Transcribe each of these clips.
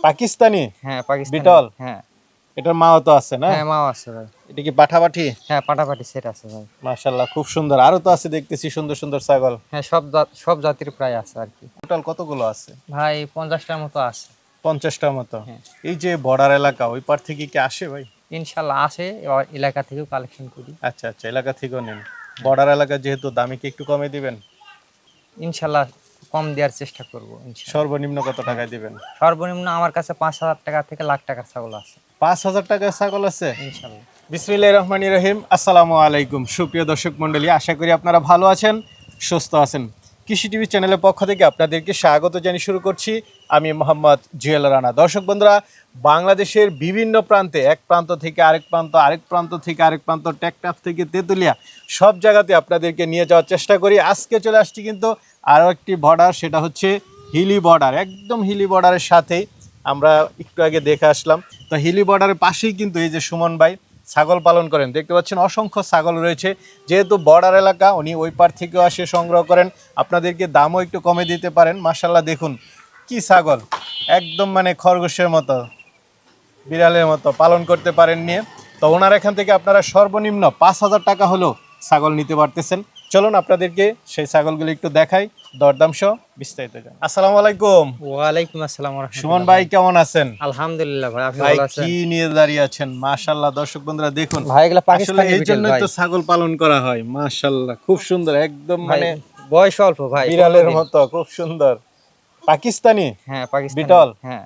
পাকিস্তানি? হ্যাঁ পাকিস্তানি বিটল? হ্যাঁ এটার মাও তো আছে না? হ্যাঁ মাও আছে ভাই। এটা কি পাঠাপাঠি? হ্যাঁ পাটাপাটি সেট আছে ভাই। মাশাআল্লাহ, খুব সুন্দর। আরো তো আছে দেখতেছি সুন্দর সুন্দর ছাগল। হ্যাঁ সব জাতির প্রায় আছে আর কি। টোটাল কতগুলো আছে? ভাই 50টার মতো আছে। 50টার মতো। হ্যাঁ এই যে বর্ডার এলাকা, ওই পার থেকে কি আসে ভাই? ইনশাল্লাহ আসে, এবার এলাকা থেকেও কালেকশন করি। আচ্ছা আচ্ছা, এলাকা থেকেও নেন। বর্ডার এলাকা যেহেতু, দামে কি একটু কমে দিবেন? ইনশাল্লাহ কম দেওয়ার চেষ্টা করবো ইনশাল্লাহ। সর্বনিম্ন কত টাকায় দিবেন? সর্বনিম্ন আমার কাছে 5,000 টাকা থেকে লাখ টাকার ছাগল আছে 5,000 টাকার ছাগল আছে? ইনশাল্লাহ। বিসমিল্লাহির রহমানির রহিম। আসসালামু আলাইকুম সুপ্রিয় দর্শক মণ্ডলী, আশা করি আপনারা ভালো আছেন, সুস্থ আছেন। কৃষি টিভি চ্যানেলের পক্ষ থেকে আপনাদেরকে স্বাগত জানিয়ে শুরু করছি আমি মোহাম্মদ জুয়েল রানা। দর্শক বন্ধুরা, বাংলাদেশের বিভিন্ন প্রান্তে, এক প্রান্ত থেকে আরেক প্রান্ত, আরেক প্রান্ত থেকে আরেক প্রান্ত, টেকনাফ থেকে তেঁতুলিয়া, সব জায়গাতে আপনাদেরকে নিয়ে যাওয়ার চেষ্টা করি। আজকে চলে আসছি কিন্তু আরও একটি বর্ডার, সেটা হচ্ছে হিলি বর্ডার। একদম হিলি বর্ডারের সাথেই আমরা একটু আগে দেখে আসলাম। তো হিলি বর্ডারের পাশেই কিন্তু এই যে সুমন ভাই ছাগল পালন করেন, দেখতে পাচ্ছেন অসংখ্য ছাগল রয়েছে। যেহেতু বর্ডার এলাকা, উনি ওই পার থেকেও আসে সংগ্রহ করেন, আপনাদেরকে দামও একটু কমে দিতে পারেন। মাশাআল্লাহ, দেখুন কি ছাগল, একদম মানে খরগোশের মতো, বিড়ালের মতো পালন করতে পারেন নিয়ে। তো ওনার এখান থেকে আপনারা সর্বনিম্ন 5,000 টাকা হলেও ছাগল নিতে পারতেছেন। চলুন আপনাদেরকে সেই ছাগলগুলো একটু দেখাই, দরদাম সহ বিস্তারিত জানাই। আসসালামু আলাইকুম। ওয়ালাইকুম আসসালাম ওয়া সুমন রাহমাতুল্লাহ। ভাই কেমন আছেন? আলহামদুলিল্লাহ ভাই, আপনি ভাই ভালো আছেন? কি নিয়ে দাঁড়িয়ে আছেন? মাশাআল্লাহ, দর্শক বন্ধুরা দেখুন, ভাই এগুলা আসলে পাকিস্তানি এই বিটেল জন্যই ভাই। তো ছাগল পালন করা হয়। মাশাআল্লাহ, খুব সুন্দর, একদম ভাই মানে বয়স অল্প ভাই, বিড়ালের 15 দিন। মতো, খুব সুন্দর। পাকিস্তানি? হ্যাঁ পাকিস্তানি বিটল? হ্যাঁ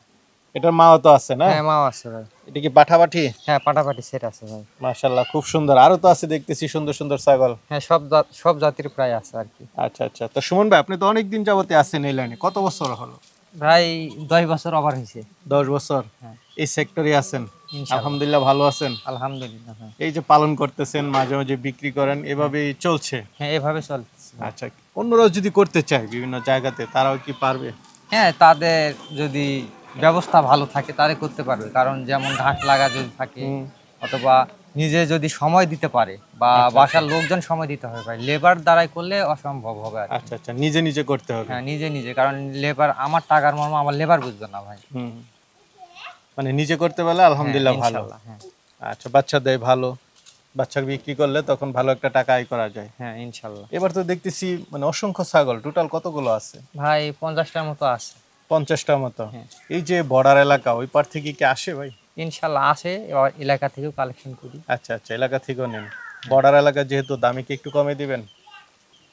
এটার মাও তো আছে না? হ্যাঁ মাও আছে ভাই। এটা কি পাঠাপাঠি? হ্যাঁ পাটাপাটি সেট আছে ভাই। মাশাআল্লাহ, খুব সুন্দর। আরো তো আছে দেখতেছি সুন্দর সুন্দর ছাগল। হ্যাঁ সব জাতির প্রায় আছে আর কি। আচ্ছা আচ্ছা, তো সুমন ভাই আপনি তো অনেক দিন যাবতে আছেন এই লাইনে, কত বছর হলো? ভাই 10 বছর ওভার হয়েছে। 10 বছর হ্যাঁ এই সেক্টরে আছেন? ইনশাআল্লাহ আলহামদুলিল্লাহ, ভালো আছেন? আলহামদুলিল্লাহ ভাই। এই যে পালন করতেছেন, মাঝে মাঝে বিক্রি করেন, এভাবেই চলছে? হ্যাঁ এভাবে চলছে ভাই। আচ্ছা, অন্যরাও যদি করতে চায় বিভিন্ন জায়গাতে, তারাও কি পারবে? হ্যাঁ তাদের যদি ব্যবস্থা ভালো থাকে তারে করতে পারবে, কারণ যেমন ঘাস লাগা যদি থাকে, হুম। অথবা নিজে যদি সময় দিতে পারে, বা আচ্ছা, বাসার লোকজন সময় দিতে হবে ভাই। লেবার দ্বারাই করলে অসম্ভব হবে আর কি। আচ্ছা আচ্ছা, নিজে নিজে করতে হবে। হ্যাঁ নিজে নিজে, কারণ লেবার, আমার টাকার মর্ম আমার লেবার বুঝবে না ভাই। হুম, মানে নিজে করতে পারলে আলহামদুলিল্লাহ হ্যাঁ, ভালো। ইনশাআল্লাহ, হ্যাঁ আচ্ছা, বাচ্চা দেয় ভালো, বাচ্চা বিক্রি করলে তখন ভালো একটা টাকা আয় করা যায়। হ্যাঁ ইনশাল্লাহ। এবার তো দেখতেছি মানে অসংখ্য ছাগল, টোটাল কতগুলো আছে? ভাই 50টার মতো আছে। 50টার মতো। হ্যাঁ এই যে বর্ডার এলাকা, ওই পার থেকে কি আসে ভাই? ইনশাল্লাহ আসে, এবার এলাকা থেকেও কালেকশন করি। আচ্ছা আচ্ছা, এলাকা থেকেও নেন। বর্ডার এলাকা যেহেতু, দামে কি একটু কমে দিবেন?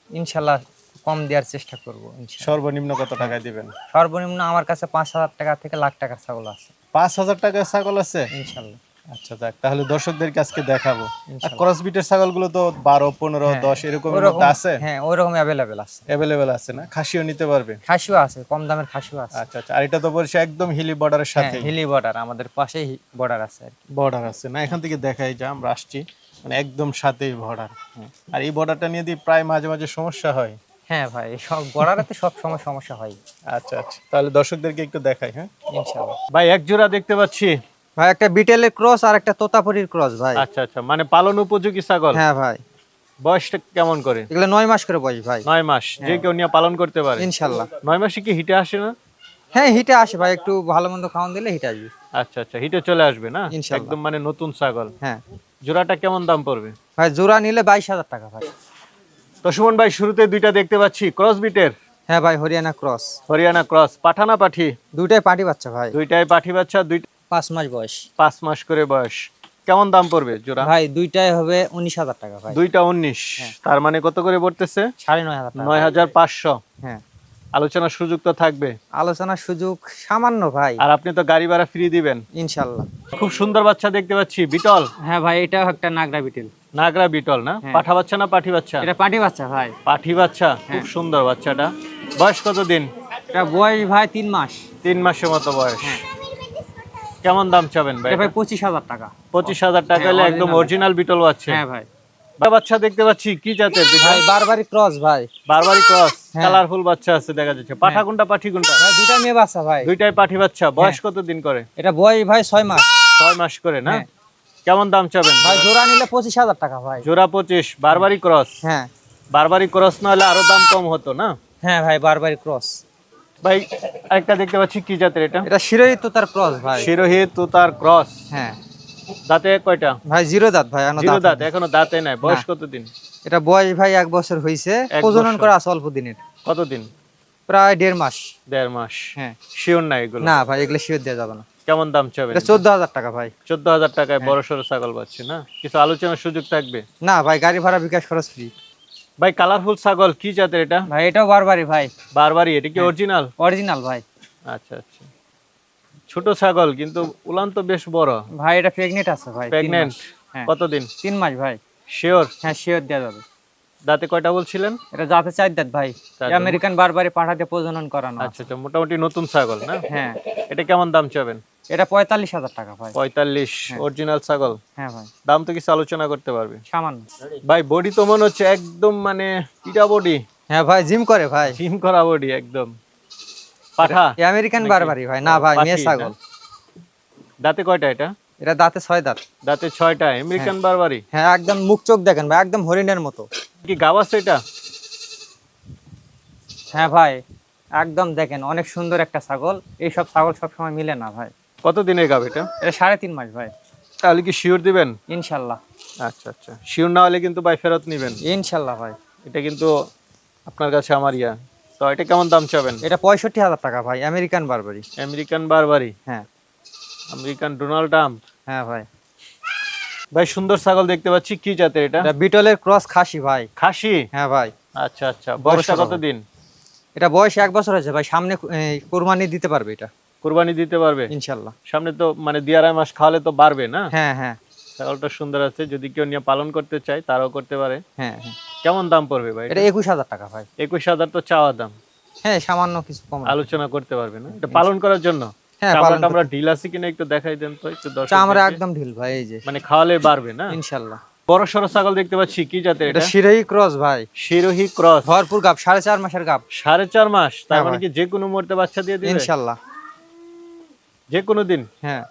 ইনশাল্লাহ কম দেওয়ার চেষ্টা করবো ইনশাল্লাহ। সর্বনিম্ন কত টাকায় দিবেন? সর্বনিম্ন আমার কাছে 5,000 টাকা থেকে লাখ টাকার ছাগল আছে 5,000 টাকার ছাগল আছে? ইনশাল্লাহ আচ্ছা, যাক, তাহলে দর্শকদেরকে আজকে দেখাবো। আর ইনশাল্লাহ। ক্রস বিটের ছাগলগুলো তো 12, 15, হ্যাঁ 10 এরকমের ওইরকম, মধ্যে আছে? হ্যাঁ ওইরকম অ্যাভেলেবেল আছে। অ্যাভেলেবেল আছে না? খাসিও নিতে পারবে? খাসিও আছে, কম দামের খাসিও আছে। আচ্ছা আচ্ছা, আর এটা তো বলছে একদম হিলি বর্ডারের হ্যাঁ সাথে হিলি বর্ডার, আমাদের পাশেই বর্ডার আছে আর কি। বর্ডার আছে না? এখান থেকে দেখাই যা, আমরা আসছি মানে একদম সাথেই বর্ডার। আর এই বর্ডারটা নিয়ে দিয়ে প্রায় মাঝে মাঝে সমস্যা হয়। হ্যাঁ ভাই সব বর্ডারেতে সব সময় সমস্যা হয় আচ্ছা আচ্ছা, তাহলে দর্শকদেরকে একটু দেখাই। হ্যাঁ ইনশাল্লাহ। ভাই, এক জোড়া দেখতে পাচ্ছি। ভাই একটা বিটেলের ক্রস আর একটা তোতাপুরির ক্রস ভাই। আচ্ছা আচ্ছা, মানে পালন উপযোগী ছাগল। হ্যাঁ ভাই বয়সটা কেমন করে? এগুলো 9 মাস করে বয়স ভাই। 9 মাস, যে কেউ নিয়ে পালন করতে পারে ইনশাল্লাহ। 9 মাসে কি হিটে আসে না? হ্যাঁ হিটে আসে ভাই, একটু ভালো মন্দ খাওয়ান দিলে হিটে আসবে আচ্ছা আচ্ছা, হিটে চলে আসবে না? ইনশাল্লাহ। একদম মানে নতুন ছাগল। হ্যাঁ জোড়াটা কেমন দাম পড়বে? ভাই জোড়া নিলে 22,000 টাকা ভাই। তো সুমন ভাই, শুরুতে দুইটা দেখতে পাচ্ছি ক্রস বিটের। হ্যাঁ ভাই হরিয়ানা ক্রস। হরিয়ানা ক্রস, পাঠানা পাঠি? দুইটাই পাটি বাচ্চা ভাই। দুইটাই পাঠি বাচ্চা, 5 মাস বয়স। 5 মাস করে বয়স। কেমন দাম পড়বে জোড়া? ভাই দুইটাই হবে 19,000 টাকা ভাই। দুইটা 19। হ্যাঁ। তার মানে কত করে পড়তেছে? 9,500 টাকা। 9,500। হ্যাঁ আলোচনার সুযোগ তো থাকবে? আলোচনার সুযোগ সামান্য ভাই। আর আপনি তো গাড়ি ভাড়া ফ্রি দিবেন। ইনশাল্লাহ। খুব সুন্দর বাচ্চা দেখতে পাচ্ছি, বিটল? হ্যাঁ ভাই এটাও একটা নাগরা বিটেল। নাগরা বিটল না? হ্যাঁ। পাঠা বাচ্চা না পাঠি বাচ্চা? এটা পাটি বাচ্চা ভাই। পাঠি বাচ্চা, খুব হ্যাঁ। সুন্দর বাচ্চাটা। বয়স কত দিন? এটা বয়স ভাই 3 মাস। 3 মাসের মতো বয়স। হ্যাঁ। কেমন দাম চাবেন ভাই? এটা ভাই 25,000 টাকা। 25,000 টাকা হ্যাঁ, হলে একদম original। অরিজিনাল বিটল বাচ্চা। হ্যাঁ ভাই। বাচ্চা দেখতে পাচ্ছি, কি জাতের বিটল? ভাই বারবারি ক্রস ভাই। বারবারি ক্রস, হ্যাঁ। কালারফুল বাচ্চা আছে দেখা যাচ্ছে। পাঠা হ্যাঁ। কোনটা পাঠি কোনটা? ভাই দুইটা মেয়ে বাচ্চা ভাই। দুইটাই পাঠি বাচ্চা। বয়স হ্যাঁ। কত দিন করে? এটা বয়স ভাই 6 মাস। 6 মাস করে না? হ্যাঁ। কেমন দাম চাবেন ভাই জোড়া নিলে 25,000 টাকা ভাই। জোড়া 25। বারবারি ক্রস? হ্যাঁ বারবারি ক্রস না হলে আরো দাম কম হতো না? হ্যাঁ ভাই বারবারি ক্রস। ভাই আরেকটা দেখতে পাচ্ছি, কি জাতের এটা? এটা শিরোহী তোতার ক্রস ভাই। শিরোহী তুতার ক্রস। হ্যাঁ দাঁতে কয়টা? ভাই জিরো দাঁত ভাই, এখনো জিরো দাঁত দাঁত, হয়নি। এখনো দাঁতে নাই। বয়স না। কতদিন? এটা বয়স ভাই 1 বছর হয়েছে, এক প্রজনন বছর। করা আছে অল্প দিনের, কতদিন? প্রায় 1.5 মাস। 1.5 মাস। হ্যাঁ। শিওর না এগুলো? না ভাই এগুলো শিওর দেওয়া যাবে না। কেমন দাম চাবেন? এটা 14,000 টাকা ভাই। 14,000 টাকায় হ্যাঁ। বড় সড়ো ছাগল পাচ্ছি না? কিছু আলোচনার সুযোগ থাকবে? না ভাই গাড়ি ভাড়া বিকাশ খরচ ফ্রি। ভাই কালারফুল ছাগল, কি জাতের এটা? ভাই এটাও বারবারই ভাই। বারবারই? এটা কি হ্যাঁ। অরিজিনাল? অরিজিনাল ভাই। আচ্ছা আচ্ছা। ছোট ছাগল কিন্তু উলান তো বেশ বড়। ভাই এটা প্রেগনেন্ট আছে ভাই, 3 প্রেগনেন্ট? মাস। হ্যাঁ কতদিন? 3 মাস ভাই। শিওর? হ্যাঁ শিওর দেওয়া যাবে। দাঁতে কয়টা বলছিলেন? এটা জাতে 4 দাঁত ভাই। চার দাঁত। আমেরিকান বারবারি পাঠাতে প্রজনন করানো আছে। আচ্ছা আচ্ছা, মোটামুটি নতুন ছাগল না? হ্যাঁ। এটা কেমন দাম চাবেন? এটা 45,000 টাকা ভাই। 45? হ্যাঁ। অরিজিনাল ছাগল? হ্যাঁ ভাই দাম তো কিছু আলোচনা করতে পারবে? সামান্য। ভাই বডি তো মনে হচ্ছে একদম মানে পিটা বডি, হ্যাঁ ভাই জিম করে ভাই। জিম করা বডি একদম। পাঠা? এ আমেরিকান নাকি? বারবারি ভাই, না ভাই পাঠি মেয়ে না? ছাগল। দাঁতে কয়টা এটা? এটা দাঁতে 6 দাঁত। দাঁতে 6টা। আমেরিকান বারবারি? হ্যাঁ একদম মুখ চোখ দেখেন ভাই, একদম হরিণের মতো। কি গাব আছে এটা? হ্যাঁ ভাই একদম দেখেন অনেক সুন্দর একটা ছাগল। এইসব ছাগল সবসময় মিলে না ভাই। কত দিনের গাব এটা? এটা 3.5 মাস ভাই। তাহলে কি শিওর দিবেন? ইনশাল্লাহ। আচ্ছা আচ্ছা, শিওর না হলে কিন্তু ভাই ফেরত নিবেন। ইনশাল্লাহ ভাই। এটা কিন্তু আপনার কাছে আমার ইয়া। তো এটা কেমন দাম চাবেন? এটা 65,000 টাকা ভাই, আমেরিকান বারবারি। আমেরিকান বারবারি? হ্যাঁ। American Donald Trump? হ্যাঁ ভাই। ভাই সুন্দর ছাগল দেখতে পাচ্ছি, কি জাতের এটা? এটা বিটলের ক্রস খাসি ভাই। খাসি? হ্যাঁ ভাই। আচ্ছা আচ্ছা, বয়সটা বড় সড়ো কতদিন? এটা বয়স 1 বছর হয়েছে ভাই, সামনে কোরবানি দিতে পারবে এটা কুরবানি দিতে পারবে ইনশাল্লাহ। সামনে? তো মানে 2.5 মাস খাওয়ালে তো বাড়বে না? হ্যাঁ হ্যাঁ ছাগলটা সুন্দর আছে, যদি কেউ নিয়ে পালন করতে চায় তারাও করতে পারে। হ্যাঁ হ্যাঁ। কেমন দাম পড়বে ভাই? এটা 21,000 টাকা ভাই। 21,000 তো চাওয়া দাম, হ্যাঁ সামান্য কিছু কম। আলোচনা করতে পারবে না? এটা পালন করার জন্য? হ্যাঁ চামড়া পালন টামড়া করতে- ঢিল আছে কিনা একটু দেখাই দেন তো, একটু দর্শকদেরকে। চামড়া একদম ঢিল ভাই, এই যে মানে খাওয়ালে বাড়বে না? ইনশাল্লাহ। বড় সড়ো ছাগল দেখতে পাচ্ছি, কি জাতের এটা এটা? শিরোহী ক্রস ভাই। শিরোহী ক্রস? ভরপুর গাব, 4.5 মাসের গাব। 4.5 মাস? তার হ্যাঁ মানে ভাই। কি যে কোনো মুহূর্তে বাচ্চা দিয়ে দিবে? ইনশাল্লাহ। যে কোনো দিন? হ্যাঁ।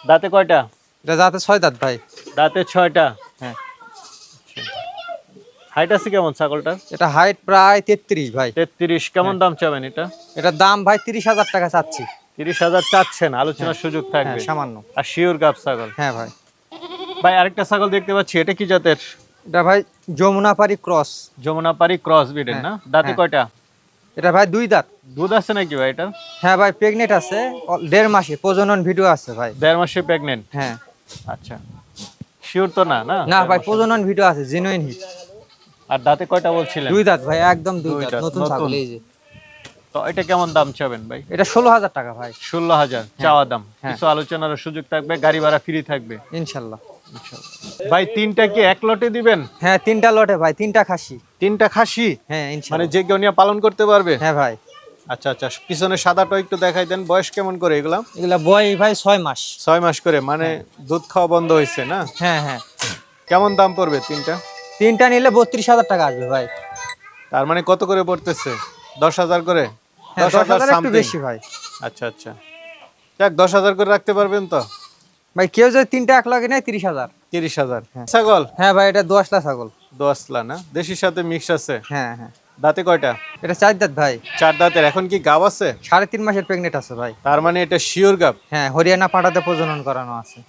দাঁতে কয়টা? এটা জাতে 6 দাঁত ভাই। দাঁতে 6টা? হ্যাঁ। হাইট আছে কেমন ছাগলটার? এটা হাইট প্রায় 33 ভাই। 33? কেমন দাম চাবেন এটা? এটার দাম ভাই 30,000 টাকা চাচ্ছি। 30,000 চাচ্ছেন, আলোচনার সুযোগ হ্যাঁ থাকবে? সামান্য। আর শিওর গাব ছাগল? হ্যাঁ ভাই। ভাই আরেকটা ছাগল দেখতে পাচ্ছি, এটা কি জাতের? এটা ভাই যমুনাপাড়ি ক্রস। যমুনাপাড়ি ক্রস ব্রিডের না? দাঁতে হ্যাঁ। কয়টা? এটা ভাই 2 দাঁত। দুধ আছে নাকি ভাই এটা? হ্যাঁ ভাই প্রেগনেন্ট আছে, 1.5 মাসে প্রজনন ভিডিও আছে ভাই। 1.5 মাসে প্রেগনেন্ট? হ্যাঁ। আচ্ছা, শিওর তো না? না না 1.5 ভাই মাসে? প্রজনন ভিডিও আছে, জেনুইন হিট। আর দাঁতে কয়টা বলছিলেন? 2 দাঁত ভাই, একদম 2 দুই দাঁত, দাঁত, নতুন নতুন। ছাগল এই যে। তো এটা কেমন দাম চাবেন ভাই? এটা 16,000 টাকা ভাই। 16,000 চাওয়া দাম? হ্যাঁ। কিছু আলোচনার সুযোগ থাকবে, গাড়ি ভাড়া ফ্রি থাকবে ইনশাল্লাহ। ভাই 3টা কি এক লটে দিবেন? হ্যাঁ 3টা লটে ভাই, 3টা খাসি। 3টা খাসি? হ্যাঁ মানে ইনশাল্লাহ। যে কেউ নিয়ে পালন করতে পারবে? হ্যাঁ ভাই। আচ্ছা আচ্ছা, পিছনে সাদাটা একটু দেখাই দেন। বয়স কেমন করে এগুলা? এগুলা বয় ভাই 6 মাস। 6 মাস করে? মানে দুধ খাওয়া বন্ধ হয়েছে না? হ্যাঁ হ্যাঁ। কেমন দাম পড়বে 3টা? 3টা নিলে 32,000 টাকা আসবে ভাই। তার মানে কত করে পড়তেছে? 10,000 করে? হ্যাঁ 10,000 একটু something? বেশি ভাই। আচ্ছা আচ্ছা, যাক 10,000 করে রাখতে পারবেন তো? ভাই কেউ যদি 3টা এক লগে নেয় 30,000। 30,000? ছাগল? হ্যাঁ ভাই এটা 10টা ছাগল। 10লা না? দেশির সাথে মিক্স আছে? হ্যাঁ হ্যাঁ। দাঁতে কয়টা? এটা 4 দাঁত ভাই। 4 দাঁতের? এখন কি গাব আছে? 3.5 মাসের প্রেগনেন্ট আছে ভাই। তার মানে এটা শিওর গাব? হ্যাঁ হরিয়ানা পাঠাতে প্রজনন করানো আছে।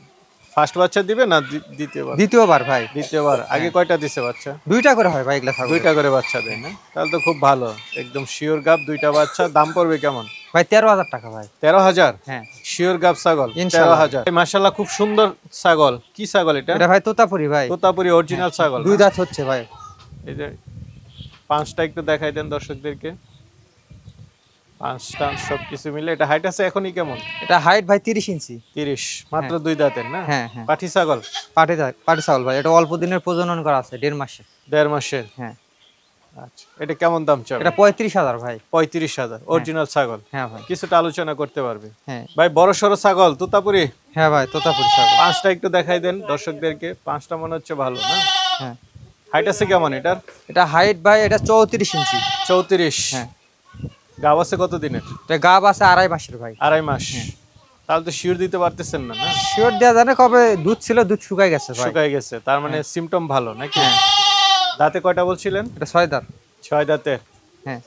ফার্স্ট বাচ্চা দিবে না দ্বিতীয়বার? দ্বিতীয়বার ভাই। দ্বিতীয়বার? আগে কয়টা দিছে বাচ্চা? 2টা করে হয় ভাই এগুলা ছাগল। 2টা করে বাচ্চা দেয় না? তাহলে তো খুব ভালো, একদম শিওর গাব, 2টা বাচ্চা। দাম পড়বে কেমন? ভাই 13,000 টাকা ভাই। 13,000? হ্যাঁ। শিওর গাব ছাগল ইনশাআল্লাহ। 13,000? মাশাআল্লাহ, খুব সুন্দর ছাগল। কি ছাগল এটা? এটা ভাই তোতাপুরি ভাই। তোতাপুরি অরিজিনাল ছাগল? 2 দাঁত হচ্ছে ভাই। এই যে 5টা একটু দেখাই দেন দর্শকদেরকে। 5টা সবকিছু মিলে এটা হাইট আছে এখনই কেমন? এটা হাইট ভাই 30 ইঞ্চি। 30? মাত্র 2 দাঁতের না? হ্যাঁ হ্যাঁ। পাঠি ছাগল? পাটি ছাগল ভাই, এটা অল্প দিনের প্রজনন করা আছে, 1.5 মাসে। 1.5 মাসের? হ্যাঁ। আচ্ছা, এটা কেমন দাম চাও? এটা 35,000 ভাই। 35,000? অরিজিনাল ছাগল? হ্যাঁ ভাই। কিছুটা আলোচনা করতে পারবে? হ্যাঁ। ভাই বড় সড়ো ছাগল তোতাপুরি? হ্যাঁ ভাই তোতাপুরি ছাগল। 5টা একটু দেখাই দেন দর্শকদেরকে। 5টা মনে হচ্ছে ভালো না? হ্যাঁ। হাইট আছে কেমন এটার? এটা হাইট ভাই এটা 34 ইঞ্চি। 34? হ্যাঁ। গাব আছে কত দিনের? এটা গাব আছে 2.5 মাসের ভাই। 2.5 মাস? তাহলে তো শিওর দিতে পারতেছেন না? না শিওর দেওয়া জানে কবে দুধ ছিল, দুধ শুকাই গেছে ভাই। শুকায় গেছে, তার মানে সিমটম ভালো নাকি? হ্যাঁ। দাঁতে কয়টা বলছিলেন? এটা 6 দাঁত। 6 দাঁতে? হ্যাঁ।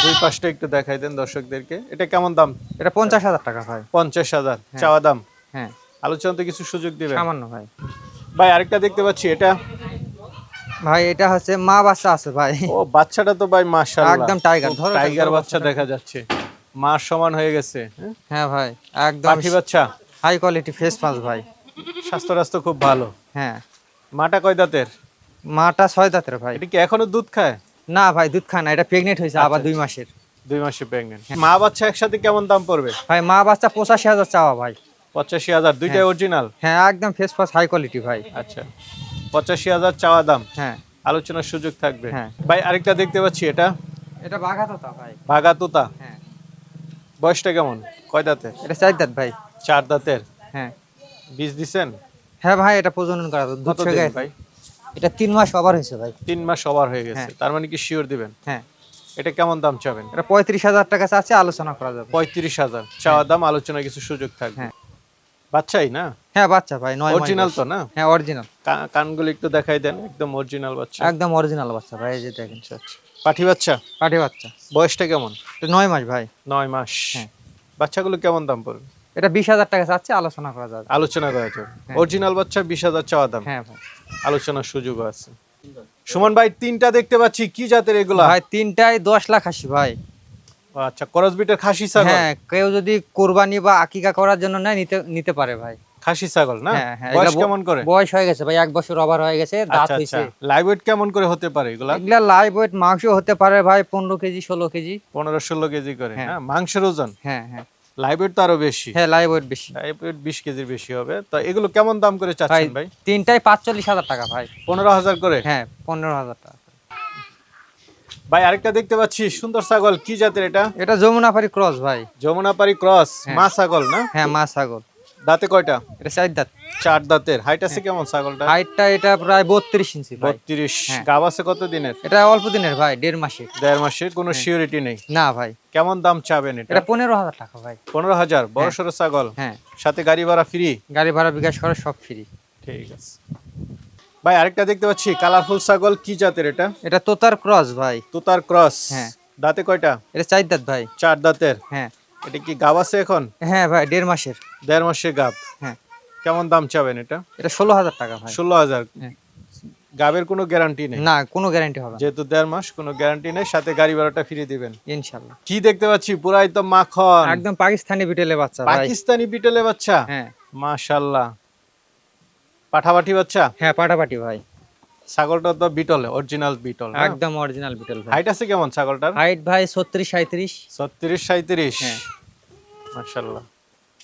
দুই পাশটা একটু দেখাই দেন দর্শকদেরকে। এটা কেমন দাম? এটা 50,000 টাকা ভাই। 50,000 চাওয়া দাম। হ্যাঁ আলোচনাতে কিছু সুযোগ দিবেন? সামান্য ভাই। ভাই আরেকটা দেখতে পাচ্ছি, এটা ভাই এটা হচ্ছে মা বাচ্চা আছে ভাই। ও বাচ্চাটা তো ভাই মাশাআল্লাহ একদম টাইগার, খুব ধরো টাইগার ধরো বাচ্চা বাচ্চাটা। দেখা যাচ্ছে, মার সমান হয়ে গেছে। হ্যাঁ? হ্যাঁ ভাই একদম পাঠি বাচ্চা, হাই কোয়ালিটি ফেস পাঁচ ভাই। স্বাস্থ্য রাস্তা খুব ভালো। হ্যাঁ মাটা কয় দাঁতের? মাটা 6 দাঁতের ভাই। এটা কি এখনো দুধ খায়? না ভাই দুধ খায় না, এটা প্রেগনেন্ট হয়েছে আবার 2 মাসের। 2 মাসে প্রেগনেন্ট। মা বাচ্চা একসাথে কেমন দাম পড়বে? ভাই মা বাচ্চা 85,000 চাওয়া ভাই। 85,000 দুইটাই হ্যাঁ। অরিজিনাল? হ্যাঁ একদম ফেস পাঁচ হাই কোয়ালিটি ভাই। আচ্ছা 85,000 চাওয়া দাম, হ্যাঁ আলোচনার সুযোগ থাকবে। হ্যাঁ। ভাই আরেকটা দেখতে পাচ্ছি, এটা এটা বাঘা তোতা ভাই। বাঘা তোতা, হ্যাঁ বয়সটা কেমন? কয় দাঁতের? এটা 4 দাঁত ভাই। 4 দাঁতের। হ্যাঁ বীজ দিছেন? হ্যাঁ ভাই এটা প্রজনন করা দুধ কতদিন থেকে ভাই? এটা 3 মাস ওভার হয়েছে ভাই। 3 মাস ওভার হয়ে গেছে, হ্যাঁ। তার মানে কি শিওর দিবেন? হ্যাঁ এটা কেমন দাম চাবেন? এটা 35,000 টাকা চাচ্ছে, আলোচনা করা যাবে। 35,000 চাওয়া দাম, আলোচনায় কিছু সুযোগ থাকবে। হ্যাঁ। বাচ্চাই না? হ্যাঁ বাচ্চা ভাই 9 মাস অরিজিনাল বয়স। তো না? হ্যাঁ অরিজিনাল, কানগুলো একটু দেখাই দেন, একদম অরিজিনাল বাচ্চা। একদম অরিজিনাল বাচ্চা ভাই, এই যে দেখেন। আচ্ছা আচ্ছা। পাঠি বাচ্চা, পাঠি বাচ্চা, বয়সটা কেমন? এটা 9 মাস ভাই। 9 মাস। হ্যাঁ। বাচ্চাগুলো কেমন দাম পড়বে? এটা 20,000 টাকা চাচ্ছে, আলোচনা করা যাবে। আলোচনা করা যাবে। হ্যাঁ। অরিজিনাল বাচ্চা 20,000 চাওয়া দাম, হ্যাঁ ভাই। আলোচনার সুযোগও আছে। সুমন ভাই তিনটা দেখতে পাচ্ছি, কি জাতের এগুলা? ভাই তিনটায় 10 লাখ আশি ভাই। আচ্ছা ক্রস বিটের খাসি ছাগল? হ্যাঁ কেউ যদি কোরবানি বা আকিকা করার জন্য নেয় নিতে নিতে পারে ভাই। খাসি ছাগল না? হ্যাঁ হ্যাঁ বয়স এগুলা কেমন করে? বয়স হয়ে গেছে ভাই, 1 বছর ওভার হয়ে গেছে, দাঁত আচ্ছা আচ্ছা। হইছে। লাইভ ওয়েট কেমন করে হতে পারে এগুলা? এগুলা লাইভ ওয়েট মাংস হতে পারে ভাই 15 কেজি 16 কেজি। 15-16 কেজি করে। হ্যাঁ। হ্যাঁ মাংসের ওজন? হ্যাঁ হ্যাঁ। লাইভ ওয়েট তো আরো বেশি। হ্যাঁ লাইভ ওয়েট বেশি। লাইভ ওয়েট 20 কেজির বেশি হবে। তো এগুলো কেমন দাম করে ভাই চাচ্ছেন ভাই? তিনটায় 45,000 টাকা ভাই। 15,000 করে? হ্যাঁ 15,000 টাকা। ভাই আরেকটা দেখতে পাচ্ছি সুন্দর ছাগল, কি জাতের এটা? এটা যমুনাপাড়ি ক্রস ভাই। যমুনাপাড়ি ক্রস, হ্যাঁ। মা ছাগল না? হ্যাঁ মা ছাগল। দাঁতে কয়টা? এটা 4 দাঁত। 4 দাঁতের। হাইট আছে কেমন ছাগলটা? হাইটটা এটা প্রায় 32 ইঞ্চি ভাই। 32। হ্যাঁ। গাব আছে কত দিনের? এটা অল্প দিনের ভাই, 1.5 মাসের। 1.5 মাসের, কোনো সিউরিটি নেই। না ভাই কেমন দাম চাবেন এটা? এটা 15,000 টাকা ভাই। 15,000 বড় সড়ো ছাগল, হ্যাঁ সাথে গাড়ি ভাড়া ফ্রি? গাড়ি ভাড়া বিকাশ করে সব ফ্রি। ঠিক আছে। ভাই আরেকটা দেখতে পাচ্ছি কালারফুল ছাগল, কি জাতের এটা? এটা তোতার ক্রস ভাই। তোতার ক্রস। হ্যাঁ। দাঁতে কয়টা? এটা 4 দাঁত ভাই। 4 দাঁতের। হ্যাঁ এটা কি গাব আছে এখন? হ্যাঁ ভাই 1.5 মাসের। 1.5 মাসের গাব। হ্যাঁ কেমন দাম চাবেন এটা? এটা 16,000 টাকা ভাই। 16,000। হ্যাঁ। গাবের কোনো গ্যারান্টি নেই? না কোনো গ্যারান্টি হবে না যেহেতু 1.5 মাস, কোনো গ্যারান্টি নেই, সাথে গাড়ি ভাড়াটা ফ্রি দিবেন। ইনশাআল্লাহ। কি দেখতে পাচ্ছি, পুরাই তো মাখন। একদম পাকিস্তানি বিটেলে বাচ্চা ভাই। পাকিস্তানি বিটলে বাচ্চা? হ্যাঁ মাশাআল্লাহ। পাঠাপাঠি বাচ্চা? হ্যাঁ পাটাপাটি ভাই। ছাগলটা তো বিটলে, অরিজিনাল বিটল। একদম অরিজিনাল বিটেল ভাই। হাইট আছে কেমন ছাগলটার? হাইট ভাই 36 37। 36-37। হ্যাঁ। মাশাআল্লাহ।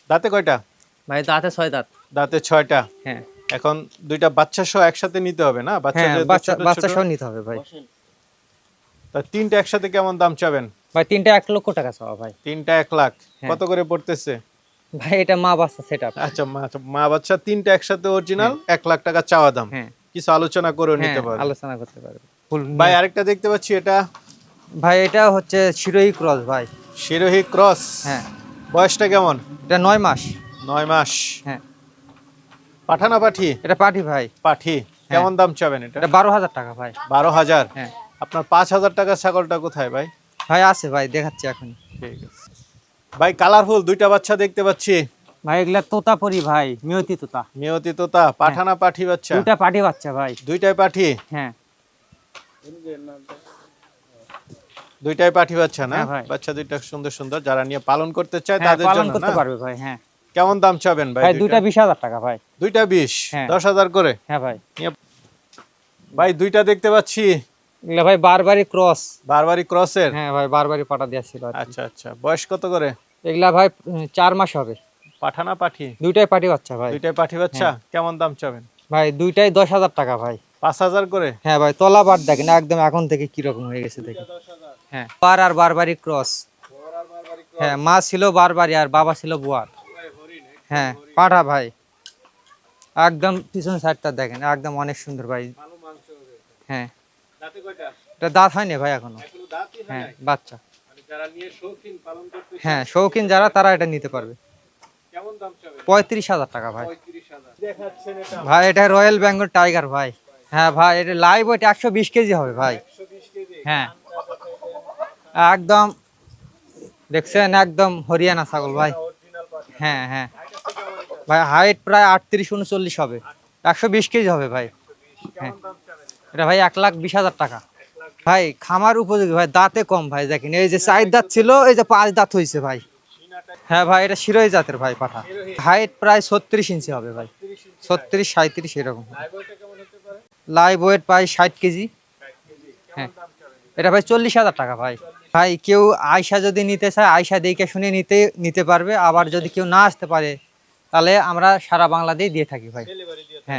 দাঁতে কয়টা? ভাই দাঁতে 6 দাঁত। দাঁতে 6টা। হ্যাঁ এখন দুইটা বাচ্চা সহ একসাথে নিতে হবে না? বাচ্চা হ্যাঁ যেহেতু বাচ্চা ছোট বাচ্চা ছোট। সহ নিতে হবে ভাই। তা তিনটা একসাথে কেমন দাম চাবেন? ভাই তিনটা 1 লক্ষ টাকা চাওয়া ভাই। তিনটা 1 লাখ। হ্যাঁ। কত করে পড়তেছে? ভাই এটা মা বাচ্চা সেটআপ। আচ্ছা মা বাচ্চা তিনটা একসাথে অরিজিনাল 1 লাখ টাকা চাওয়া দাম। হ্যাঁ কিছু আলোচনা করে হ্যাঁ নিতে পারবে। আলোচনা করতে পারবে। ফুল ভাই আরেকটা দেখতে পাচ্ছি, এটা ভাই এটা হচ্ছে শিরোহী ক্রস ভাই। শিরোহী ক্রস। হ্যাঁ বয়সটা কেমন? এটা 9 মাস। 9 মাস। হ্যাঁ পাঠানা পাঠি? এটা পাটি ভাই। পাঠি। কেমন দাম চাবেন এটা? এটা 12,000 টাকা ভাই। 12,000। হ্যাঁ আপনার 5,000 টাকা ছাগলটা কোথায় ভাই? ভাই আছে ভাই, দেখাচ্ছি এখন। ঠিক আছে। ভাই কালারফুল দুইটা বাচ্চা দেখতে পাচ্ছি, ভাই এগুলা তোতাপুরি ভাই, মিয়তি তোতা। মিয়তি তোতা, পাঠানা পাঠি বাচ্চা? দুটা পাটি বাচ্চা ভাই। দুইটাই পাঠি? হ্যাঁ দুইটাই পাঠি বাচ্চা না? হ্যাঁ ভাই। বাচ্চা দুইটা সুন্দর সুন্দর, যারা নিয়ে পালন করতে চায় হ্যাঁ তাদের পালন জন্য করতে না? পারবে ভাই। হ্যাঁ কেমন দাম চাবেন ভাই? ভাই দুইটা 20,000 টাকা ভাই। দুইটা 20। হ্যাঁ। 10,000 করে। হ্যাঁ ভাই ভাই দুইটা দেখতে পাচ্ছি, এগুলা ভাই বারবারি ক্রস। বারবারি ক্রসের। হ্যাঁ ভাই বারবারি পাটা দেওয়া ছিল আর কি। আচ্ছা আচ্ছা। বয়স কত করে? এগুলা ভাই 4 মাস হবে। পাঠানা পাঠি? দুইটাই পাটি বাচ্চা ভাই। দুইটাই পাঠি বাচ্চা। কেমন দাম চাবেন? ভাই দুইটাই 10,000 টাকা ভাই। 5,000 করে। হ্যাঁ ভাই তলা বার দেখেন একদম এখন থেকে কি রকম হয়ে গেছে দেখেন। হ্যাঁ বার আর বারবারি ক্রস। হ্যাঁ মা ছিল বারবারি আর বাবা ছিল বুয়ার। হ্যাঁ পাঠা ভাই একদম পিছন সাইডটা দেখেন একদম অনেক সুন্দর ভাই। হ্যাঁ এটা দাঁত হয়নি ভাই এখনো। হ্যাঁ বাচ্চা। হ্যাঁ শৌখিন যারা তারা এটা নিতে পারবে। 35,000 টাকা ভাই। ভাই এটা রয়্যাল বেঙ্গল টাইগার ভাই। হ্যাঁ ভাই এটা লাইভ ওয়েট 120 কেজি হবে ভাই। হ্যাঁ একদম দেখছেন, একদম হরিয়ানা ছাগল ভাই। হ্যাঁ হ্যাঁ ভাই, হাইট প্রায় 38-39 হবে, 120 কেজি হবে ভাই। হ্যাঁ এটা ভাই 1,20,000 টাকা ভাই। খামার উপযোগী ভাই, দাঁতে কম ভাই, দেখেন এই যে 4 দাঁত ছিল, এই যে 5 দাঁত হয়েছে ভাই। হ্যাঁ ভাই, এটা শিরোহী জাতের ভাই পাঠা। হাইট প্রায় 36 ইঞ্চি হবে ভাই, 36-37 এরকম। লাইভ ওয়েট প্রায় 60 কেজি। হ্যাঁ এটা ভাই 40,000 টাকা ভাই। ভাই কেউ আয়সা যদি নিতে চায়, আয়সা দেখে শুনে নিতে পারবে। আবার যদি কেউ না আসতে পারে, তাহলে আমরা সারা বাংলাদেশ দিয়ে থাকি ভাই।